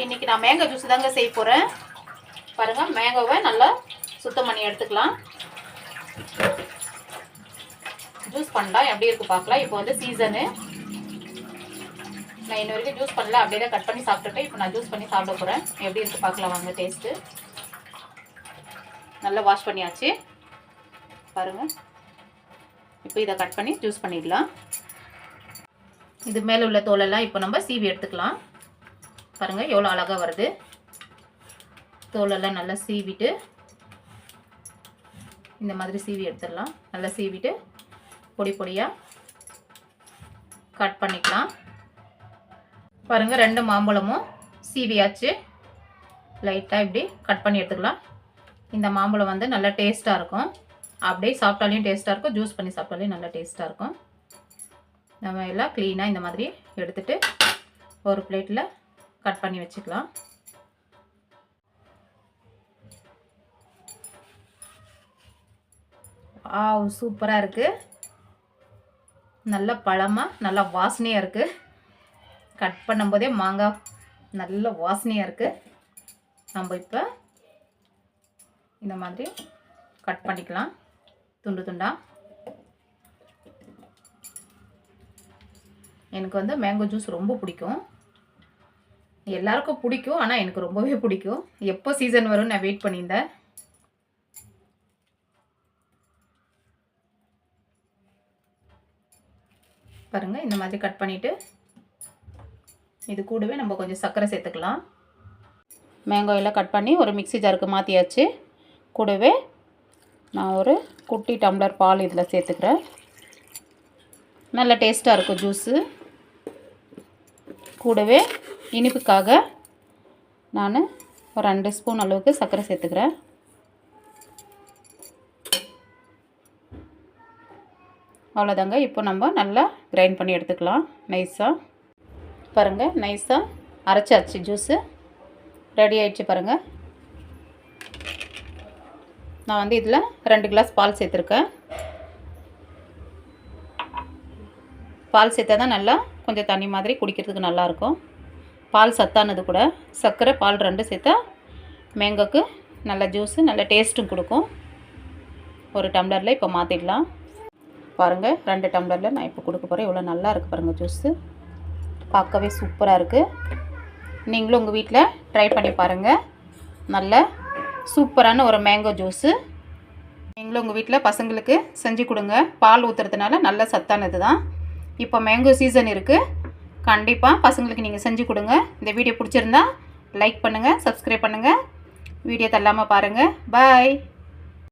இன்றைக்கி நான் mango juice தாங்க செய்ய போகிறேன். பாருங்கள், மேங்கோவை நல்லா சுத்தம் பண்ணி எடுத்துக்கலாம். ஜூஸ் பண்ணலாம், எப்படி இருக்குது பார்க்கலாம். இப்போ வந்து சீசனு. நான் இன்ன வரைக்கும் ஜூஸ் பண்ணல, அப்படியே தான் கட் பண்ணி சாப்பிட்டுட்டு இப்போ நான் ஜூஸ் பண்ணி சாப்பிட போகிறேன். எப்படி இருக்குது பார்க்கலாம் வாங்க. டேஸ்ட்டு நல்லா வாஷ் பண்ணியாச்சு பாருங்கள். இப்போ இதை கட் பண்ணி ஜூஸ் பண்ணிடலாம். இது மேலே உள்ள தோலெல்லாம் இப்போ நம்ம சீவி எடுத்துக்கலாம். பாருங்கள் எவ்வளோ அழகாக வருது. தோலெல்லாம் நல்லா சீவிட்டு இந்த மாதிரி சீவி எடுத்துடலாம். நல்லா சீவிட்டு பொடி பொடியாக கட் பண்ணிக்கலாம். பாருங்கள், 2 மாம்பழமும் சீவியாச்சு. லைட்டாக இப்படி கட் பண்ணி எடுத்துக்கலாம். இந்த மாம்பழம் வந்து நல்லா டேஸ்ட்டாக இருக்கும். அப்படியே சாப்பிட்டாலையும் டேஸ்ட்டாக இருக்கும், ஜூஸ் பண்ணி சாப்பிட்டாலையும் நல்லா டேஸ்ட்டாக இருக்கும். நம்ம எல்லாம் க்ளீனாக இந்த மாதிரி எடுத்துகிட்டு ஒரு பிளேட்டில் கட் பண்ணி வச்சுக்கலாம். சூப்பராக இருக்குது. நல்ல பழமாக நல்லா வாசனையாக இருக்குது. கட் பண்ணும்போதே மாங்காய் நல்ல வாசனையாக இருக்குது. நம்ம இப்போ இந்த மாதிரி கட் பண்ணிக்கலாம் துண்டு துண்டாக. எனக்கு வந்து மேங்கோ ஜூஸ் ரொம்ப பிடிக்கும். எல்லாருக்கும் பிடிக்கும், ஆனால் எனக்கு ரொம்பவே பிடிக்கும். எப்போ சீசன் வரும்னு நான் வெயிட் பண்ணியிருந்தேன். பாருங்கள், இந்த மாதிரி கட் பண்ணிவிட்டு இது கூடவே நம்ம கொஞ்சம் சர்க்கரை சேர்த்துக்கலாம். மேங்கோ எல்லாம் கட் பண்ணி ஒரு மிக்ஸி ஜாருக்கு மாற்றியாச்சு. கூடவே நான் ஒரு குட்டி டம்ளர் பால் இதில் சேர்த்துக்கிறேன். நல்ல டேஸ்ட்டாக இருக்கும் ஜூஸு. கூடவே இனிப்புக்காக நான் ஒரு 2 ஸ்பூன் அளவுக்கு சர்க்கரை சேர்த்துக்கிறேன். அவ்வளோதாங்க. இப்போ நம்ம நல்லா கிரைண்ட் பண்ணி எடுத்துக்கலாம் நைஸாக. பாருங்கள், நைஸாக அரைச்சாச்சு. ஜூஸு ரெடி ஆகிடுச்சு பாருங்கள். நான் வந்து இதில் 2 கிளாஸ் பால் சேர்த்துருக்கேன். பால் சேர்த்தா தான் நல்லா கொஞ்சம் தண்ணி மாதிரி குடிக்கிறதுக்கு நல்லாயிருக்கும். பால் சத்தானது கூட. சர்க்கரை பால் 2 சேர்த்தா மேங்கோக்கு நல்ல ஜூஸு நல்ல டேஸ்ட்டும் கொடுக்கும். ஒரு டம்ளரில் இப்போ மாற்றிடலாம். பாருங்கள், 2 டம்ளரில் நான் இப்போ கொடுக்க போகிறேன். இவ்வளோ நல்லா இருக்குது பாருங்கள் ஜூஸு. பார்க்கவே சூப்பராக இருக்குது. நீங்களும் உங்கள் வீட்டில் ட்ரை பண்ணி பாருங்கள். நல்ல சூப்பரான ஒரு மேங்கோ ஜூஸு. நீங்களும் உங்கள் வீட்டில் பசங்களுக்கு செஞ்சு கொடுங்க. பால் ஊற்றுறதுனால நல்ல சத்தானது தான். இப்போ மேங்கோ சீசன் இருக்குது. கண்டிப்பாக பசங்களுக்கு நீங்கள் செஞ்சு கொடுங்க. இந்த வீடியோ பிடிச்சிருந்தா லைக் பண்ணுங்கள், சப்ஸ்கிரைப் பண்ணுங்கள். வீடியோ தள்ளாமல் பாருங்கள். பாய்.